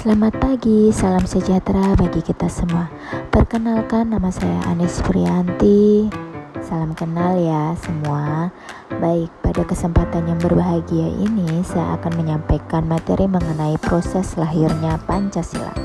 Selamat pagi, salam sejahtera bagi kita semua. Perkenalkan, nama saya Anis Priyanti. Salam kenal ya semua. Baik, pada kesempatan yang berbahagia ini saya akan menyampaikan materi mengenai proses lahirnya Pancasila.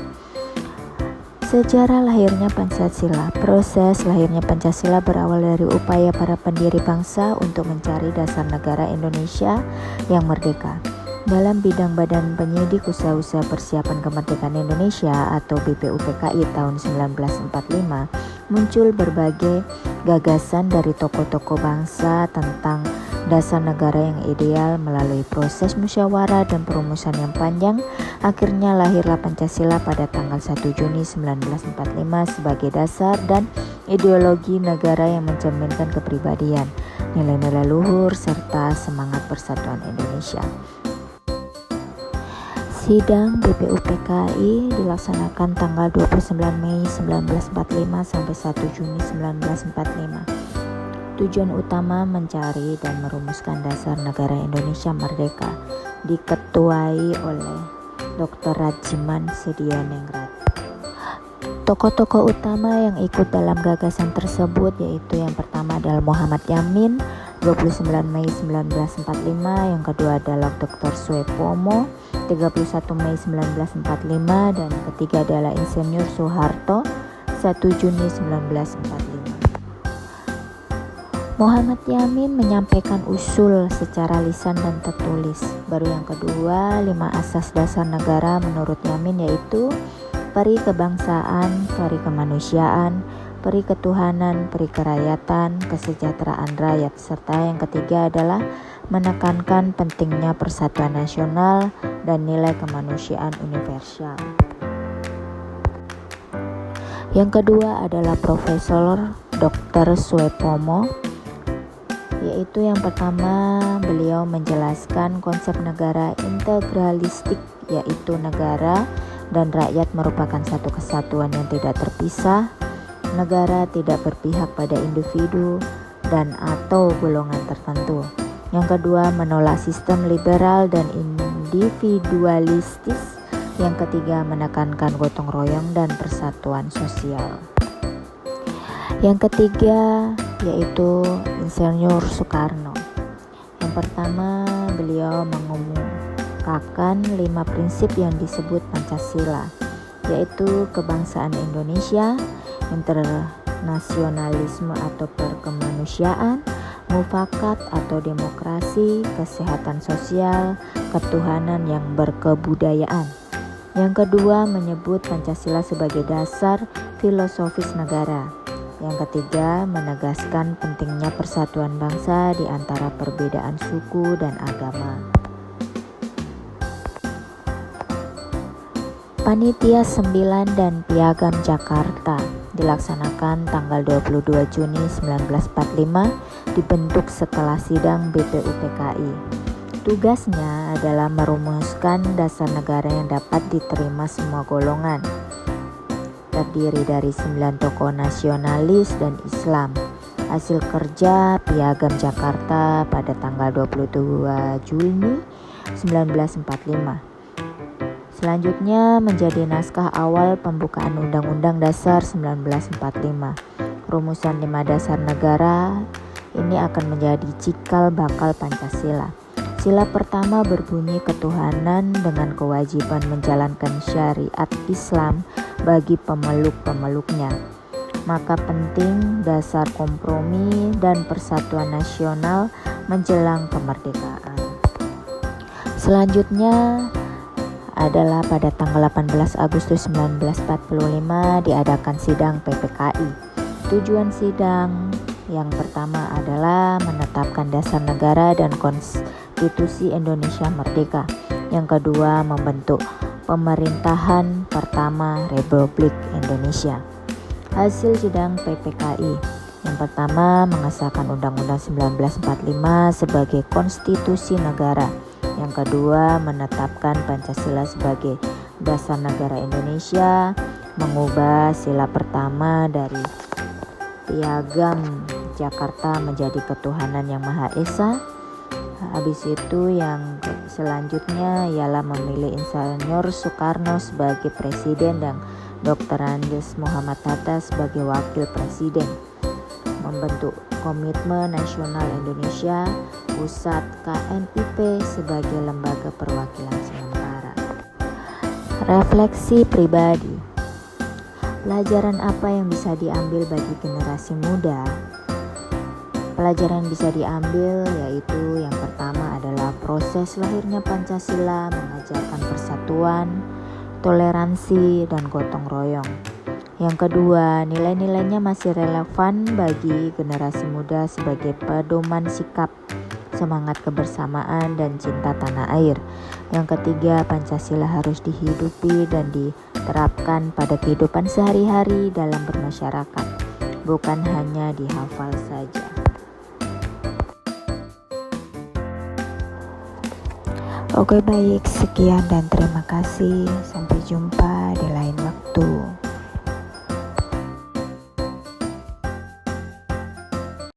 Sejarah lahirnya Pancasila. Proses lahirnya Pancasila berawal dari upaya para pendiri bangsa untuk mencari dasar negara Indonesia yang merdeka. Dalam bidang Badan Penyidik Usaha-Usaha Persiapan Kemerdekaan Indonesia atau BPUPKI tahun 1945, muncul berbagai gagasan dari tokoh-tokoh bangsa tentang dasar negara yang ideal. Melalui proses musyawarah dan perumusan yang panjang, akhirnya lahirlah Pancasila pada tanggal 1 Juni 1945 sebagai dasar dan ideologi negara yang mencerminkan kepribadian, nilai-nilai luhur, serta semangat persatuan Indonesia. Sidang BPUPKI dilaksanakan tanggal 29 Mei 1945 sampai 1 Juni 1945. Tujuan utama mencari dan merumuskan dasar negara Indonesia merdeka, diketuai oleh Dr. Rajiman Sedianingrat. Tokoh-tokoh utama yang ikut dalam gagasan tersebut yaitu yang pertama adalah Muhammad Yamin 29 Mei 1945, yang kedua adalah Dr. Suepomo 31 Mei 1945, dan ketiga adalah Insinyur Soeharto 1 Juni 1945. Muhammad Yamin menyampaikan usul secara lisan dan tertulis. Baru yang kedua, 5 asas dasar negara menurut Yamin yaitu peri kebangsaan, peri kemanusiaan, peri ketuhanan, peri kerakyatan, kesejahteraan rakyat, serta yang ketiga adalah menekankan pentingnya persatuan nasional dan nilai kemanusiaan universal. Yang kedua adalah Profesor Dr. Suepomo, yaitu yang pertama beliau menjelaskan konsep negara integralistik, yaitu negara dan rakyat merupakan satu kesatuan yang tidak terpisah. Negara tidak berpihak pada individu dan atau golongan tertentu. Yang kedua, menolak sistem liberal dan individualistis. Yang ketiga, menekankan gotong royong dan persatuan sosial. Yang ketiga yaitu Insinyur Soekarno. Yang pertama, beliau mengemukakan 5 prinsip yang disebut Pancasila, yaitu kebangsaan Indonesia, internasionalisme atau perkemanusiaan, mufakat atau demokrasi, kesehatan sosial, ketuhanan yang berkebudayaan. Yang kedua, menyebut Pancasila sebagai dasar filosofis negara. Yang ketiga, menegaskan pentingnya persatuan bangsa di antara perbedaan suku dan agama. Panitia 9 dan Piagam Jakarta dilaksanakan tanggal 22 Juni 1945, dibentuk setelah sidang BPUPKI. Tugasnya adalah merumuskan dasar negara yang dapat diterima semua golongan. Terdiri dari 9 tokoh nasionalis dan Islam. Hasil kerja Piagam Jakarta pada tanggal 22 Juni 1945. Selanjutnya menjadi naskah awal pembukaan Undang-Undang Dasar 1945. Rumusan 5 dasar negara ini akan menjadi cikal bakal Pancasila. Sila pertama berbunyi ketuhanan dengan kewajiban menjalankan syariat Islam bagi pemeluk-pemeluknya. Maka penting dasar kompromi dan persatuan nasional menjelang kemerdekaan. Selanjutnya adalah pada tanggal 18 Agustus 1945 diadakan sidang PPKI. Tujuan sidang yang pertama adalah menetapkan dasar negara dan konstitusi Indonesia merdeka. Yang kedua, membentuk pemerintahan pertama Republik Indonesia. Hasil sidang PPKI yang pertama mengesahkan Undang-Undang 1945 sebagai konstitusi negara. Yang kedua, menetapkan Pancasila sebagai dasar negara Indonesia, mengubah sila pertama dari Piagam Jakarta menjadi ketuhanan yang Maha Esa. Habis itu yang selanjutnya ialah memilih Insinyur Soekarno sebagai presiden dan Dr. Andes Muhammad Hatta sebagai wakil presiden. Membentuk Komitmen Nasional Indonesia, Pusat KNIP sebagai lembaga perwakilan sementara. Refleksi pribadi. Pelajaran apa yang bisa diambil bagi generasi muda? Pelajaran bisa diambil yaitu yang pertama adalah proses lahirnya Pancasila mengajarkan persatuan, toleransi, dan gotong royong. Yang kedua, nilai-nilainya masih relevan bagi generasi muda sebagai pedoman sikap, semangat kebersamaan, dan cinta tanah air. Yang ketiga, Pancasila harus dihidupi dan diterapkan pada kehidupan sehari-hari dalam bermasyarakat, bukan hanya dihafal saja. Oke, baik, sekian dan terima kasih. Sampai jumpa di lain waktu.